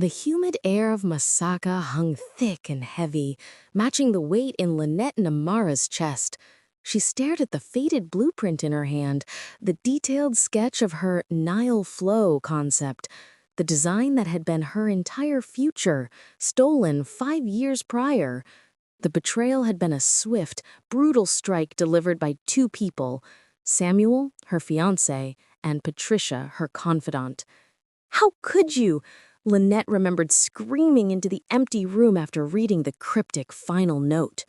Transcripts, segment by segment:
The humid air of Masaka hung thick and heavy, matching the weight in Lynette Namara's chest. She stared at the faded blueprint in her hand, the detailed sketch of her Nile flow concept, the design that had been her entire future, stolen 5 years prior. The betrayal had been a swift, brutal strike delivered by two people, Samuel, her fiancé, and Patricia, her confidant. How could you? Lynette remembered screaming into the empty room after reading the cryptic final note.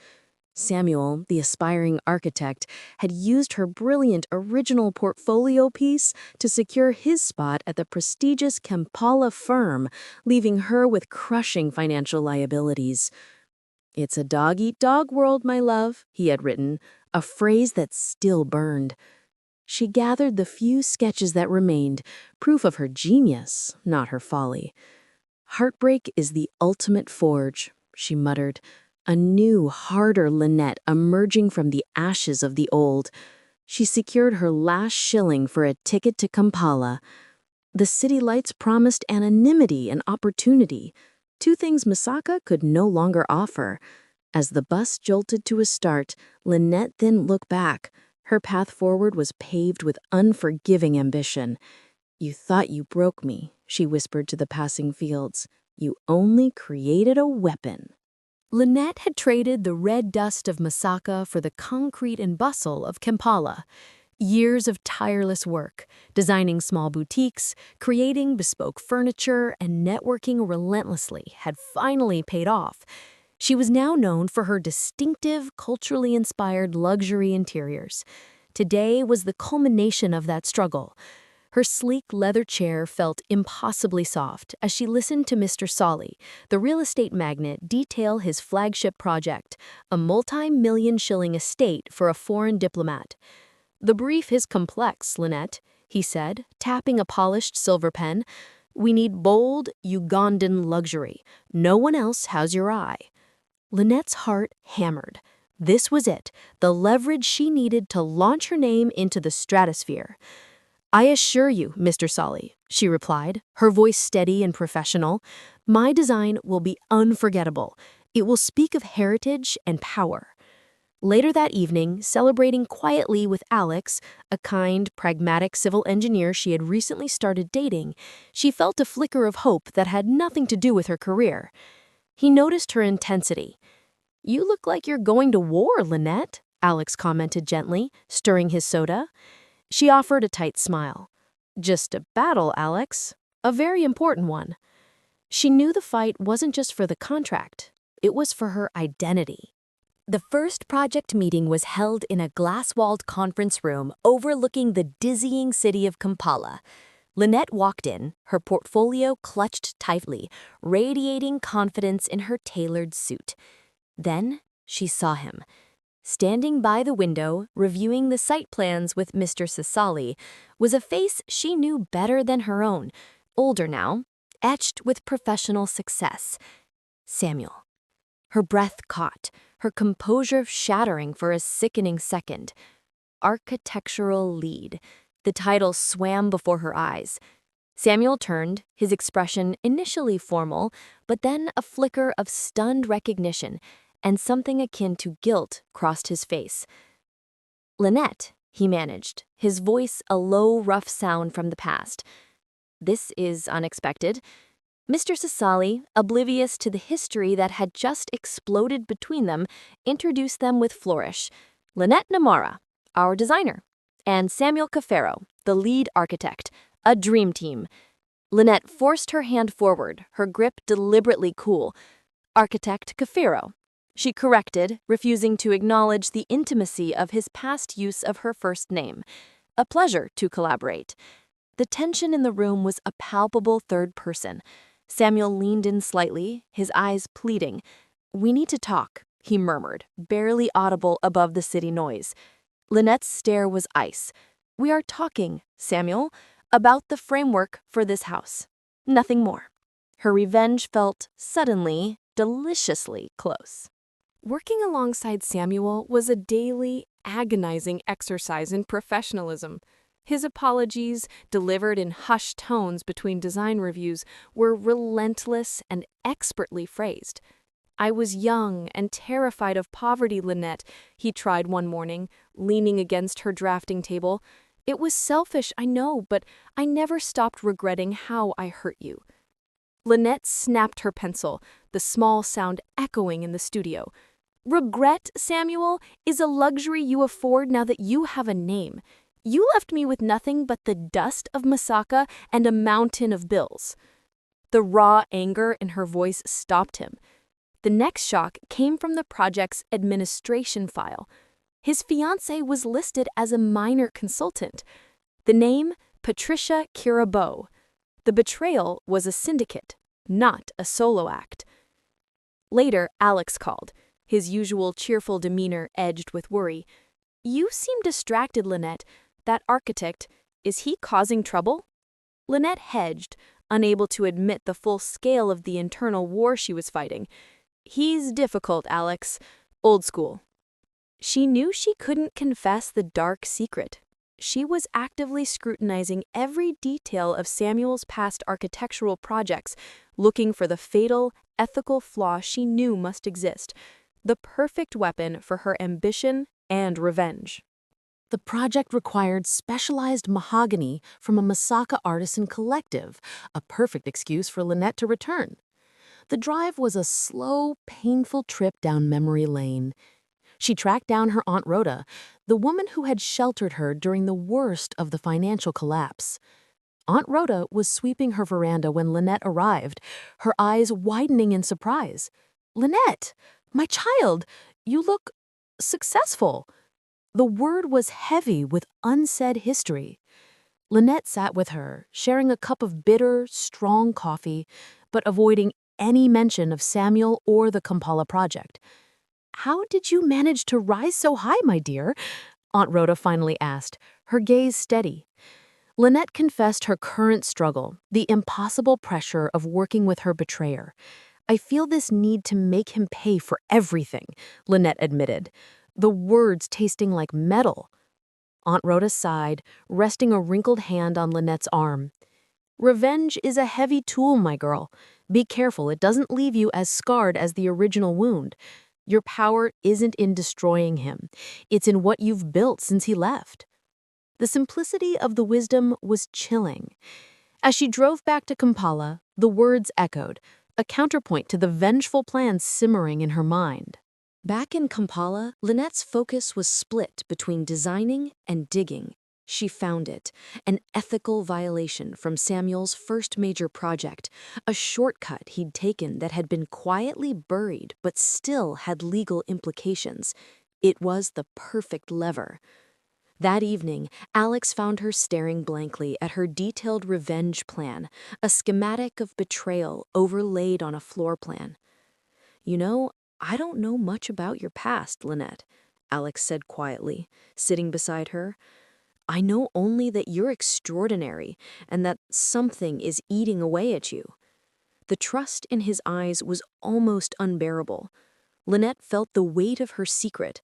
Samuel, the aspiring architect, had used her brilliant original portfolio piece to secure his spot at the prestigious Kampala firm, leaving her with crushing financial liabilities. "It's a dog-eat-dog world, my love," he had written, a phrase that still burned. She gathered the few sketches that remained, proof of her genius, not her folly. "Heartbreak is the ultimate forge," she muttered, a new, harder Lynette emerging from the ashes of the old. She secured her last shilling for a ticket to Kampala. The city lights promised anonymity and opportunity, two things Masaka could no longer offer. As the bus jolted to a start, Lynette didn't look back. Her path forward was paved with unforgiving ambition. "You thought you broke me," she whispered to the passing fields. "You only created a weapon." Lynette had traded the red dust of Masaka for the concrete and bustle of Kampala. Years of tireless work, designing small boutiques, creating bespoke furniture, and networking relentlessly had finally paid off. She was now known for her distinctive, culturally inspired luxury interiors. Today was the culmination of that struggle. Her sleek leather chair felt impossibly soft as she listened to Mr. Solly, the real estate magnate, detail his flagship project, a multi-million-shilling estate for a foreign diplomat. "The brief is complex, Lynette," he said, tapping a polished silver pen. "We need bold, Ugandan luxury. No one else has your eye." Lynette's heart hammered. This was it, the leverage she needed to launch her name into the stratosphere. "I assure you, Mr. Solly," she replied, her voice steady and professional, "my design will be unforgettable. It will speak of heritage and power." Later that evening, celebrating quietly with Alex, a kind, pragmatic civil engineer she had recently started dating, she felt a flicker of hope that had nothing to do with her career. He noticed her intensity. "You look like you're going to war, Lynette," Alex commented gently, stirring his soda. She offered a tight smile. "Just a battle, Alex. A very important one." She knew the fight wasn't just for the contract. It was for her identity. The first project meeting was held in a glass-walled conference room overlooking the dizzying city of Kampala. Lynette walked in, her portfolio clutched tightly, radiating confidence in her tailored suit. Then she saw him. Standing by the window, reviewing the site plans with Mr. Sasali, was a face she knew better than her own, older now, etched with professional success. Samuel. Her breath caught, her composure shattering for a sickening second. Architectural lead. The title swam before her eyes. Samuel turned, his expression initially formal, but then a flicker of stunned recognition, and something akin to guilt crossed his face. "Lynette," he managed, his voice a low, rough sound from the past. "This is unexpected." Mr. Sasali, oblivious to the history that had just exploded between them, introduced them with flourish. "Lynette Namara, our designer, and Samuel Cafaro, the lead architect, a dream team." Lynette forced her hand forward, her grip deliberately cool. "Architect Cafaro," she corrected, refusing to acknowledge the intimacy of his past use of her first name. "A pleasure to collaborate." The tension in the room was a palpable third person. Samuel leaned in slightly, his eyes pleading. "We need to talk," he murmured, barely audible above the city noise. Lynette's stare was ice. "We are talking, Samuel, about the framework for this house. Nothing more." Her revenge felt suddenly, deliciously close. Working alongside Samuel was a daily, agonizing exercise in professionalism. His apologies, delivered in hushed tones between design reviews, were relentless and expertly phrased. "I was young and terrified of poverty, Lynette," he tried one morning, leaning against her drafting table. "It was selfish, I know, but I never stopped regretting how I hurt you." Lynette snapped her pencil, the small sound echoing in the studio. "Regret, Samuel, is a luxury you afford now that you have a name. You left me with nothing but the dust of Masaka and a mountain of bills." The raw anger in her voice stopped him. The next shock came from the project's administration file. His fiancée was listed as a minor consultant. The name, Patricia Kirabeau. The Betrayal was a syndicate, not a solo act. Later, Alex called, his usual cheerful demeanor edged with worry. "You seem distracted, Lynette. That architect, is he causing trouble?" Lynette hedged, unable to admit the full scale of the internal war she was fighting. "He's difficult, Alex. Old school." She knew she couldn't confess the dark secret. She was actively scrutinizing every detail of Samuel's past architectural projects, looking for the fatal, ethical flaw she knew must exist, the perfect weapon for her ambition and revenge. The project required specialized mahogany from a Masaka artisan collective, a perfect excuse for Lynette to return. The drive was a slow, painful trip down memory lane. She tracked down her Aunt Rhoda, the woman who had sheltered her during the worst of the financial collapse. Aunt Rhoda was sweeping her veranda when Lynette arrived, her eyes widening in surprise. "Lynette, my child, you look successful." The word was heavy with unsaid history. Lynette sat with her, sharing a cup of bitter, strong coffee, but avoiding any mention of Samuel or the Kampala project. "How did you manage to rise so high, my dear?" Aunt Rhoda finally asked, her gaze steady. Lynette confessed her current struggle, the impossible pressure of working with her betrayer. "I feel this need to make him pay for everything," Lynette admitted, the words tasting like metal. Aunt Rhoda sighed, resting a wrinkled hand on Lynette's arm. "Revenge is a heavy tool, my girl. Be careful it doesn't leave you as scarred as the original wound. Your power isn't in destroying him. It's in what you've built since he left." The simplicity of the wisdom was chilling. As she drove back to Kampala, the words echoed, a counterpoint to the vengeful plans simmering in her mind. Back in Kampala, Lynette's focus was split between designing and digging. She found it, an ethical violation from Samuel's first major project, a shortcut he'd taken that had been quietly buried but still had legal implications. It was the perfect lever. That evening, Alex found her staring blankly at her detailed revenge plan, a schematic of betrayal overlaid on a floor plan. "You know, I don't know much about your past, Lynette," Alex said quietly, sitting beside her. "I know only that you're extraordinary and that something is eating away at you." The trust in his eyes was almost unbearable. Lynette felt the weight of her secret,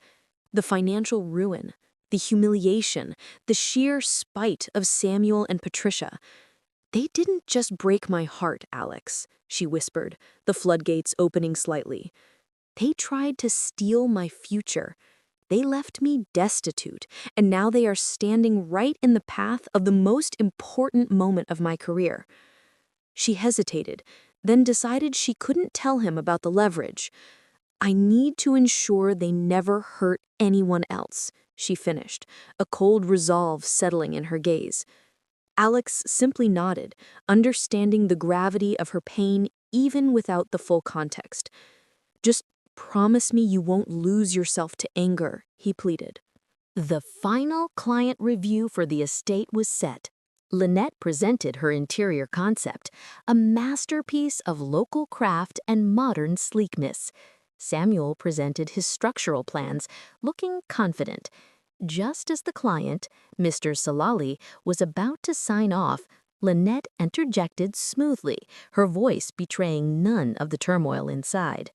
the financial ruin, the humiliation, the sheer spite of Samuel and Patricia. "They didn't just break my heart, Alex," she whispered, the floodgates opening slightly. "They tried to steal my future. They left me destitute, and now they are standing right in the path of the most important moment of my career." She hesitated, then decided she couldn't tell him about the leverage. "I need to ensure they never hurt anyone else," she finished, a cold resolve settling in her gaze. Alex simply nodded, understanding the gravity of her pain even without the full context. "Just promise me you won't lose yourself to anger," he pleaded. The final client review for the estate was set. Lynette presented her interior concept, a masterpiece of local craft and modern sleekness. Samuel presented his structural plans, looking confident. Just as the client, Mr. Salali, was about to sign off, Lynette interjected smoothly, her voice betraying none of the turmoil inside.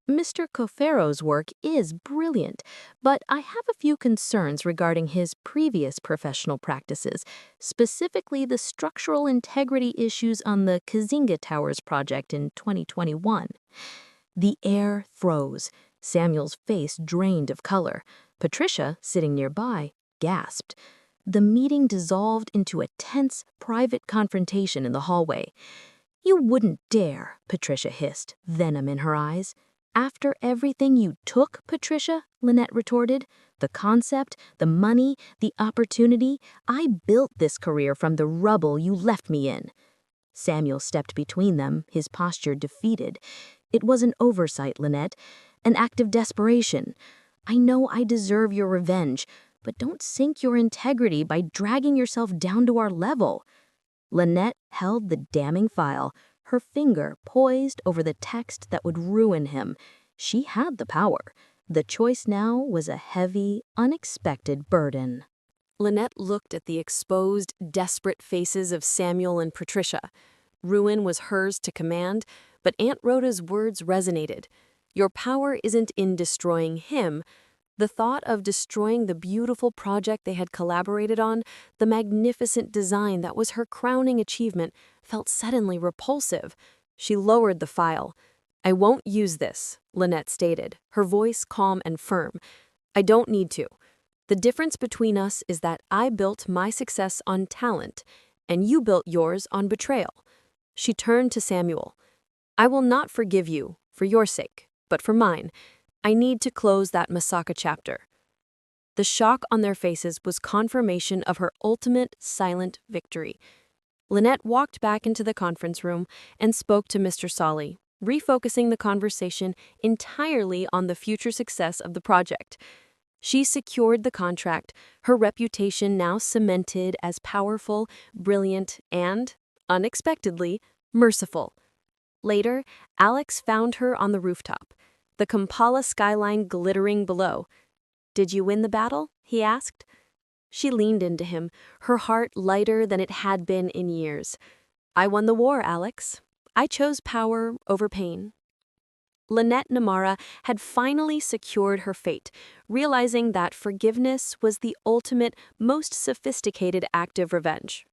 Mr. Cofero's work is brilliant, but I have a few concerns regarding his previous professional practices, specifically the structural integrity issues on the Kazinga Towers project in 2021. The air froze. Samuel's face drained of color. Patricia, sitting nearby, gasped. The meeting dissolved into a tense, private confrontation in the hallway. "You wouldn't dare," Patricia hissed, venom in her eyes. "After everything you took, Patricia," Lynette retorted. "The concept, the money, the opportunity. I built this career from the rubble you left me in." Samuel stepped between them, his posture defeated. "It was an oversight, Lynette, an act of desperation. I know I deserve your revenge, but don't sink your integrity by dragging yourself down to our level." Lynette held the damning file, her finger poised over the text that would ruin him. She had the power. The choice now was a heavy, unexpected burden. Lynette looked at the exposed, desperate faces of Samuel and Patricia. Ruin was hers to command, but Aunt Rhoda's words resonated. Your power isn't in destroying him. The thought of destroying the beautiful project they had collaborated on, the magnificent design that was her crowning achievement, felt suddenly repulsive. She lowered the file. "I won't use this," Lynette stated, her voice calm and firm. "I don't need to. The difference between us is that I built my success on talent, and you built yours on betrayal." She turned to Samuel. "I will not forgive you, for your sake, but for mine. I need to close that Masaka chapter." The shock on their faces was confirmation of her ultimate silent victory. Lynette walked back into the conference room and spoke to Mr. Solly, refocusing the conversation entirely on the future success of the project. She secured the contract, her reputation now cemented as powerful, brilliant, and, unexpectedly, merciful. Later, Alex found her on the rooftop, the Kampala skyline glittering below. "Did you win the battle?" he asked. She leaned into him, her heart lighter than it had been in years. "I won the war, Alex. I chose power over pain." Lynette Namara had finally secured her fate, realizing that forgiveness was the ultimate, most sophisticated act of revenge.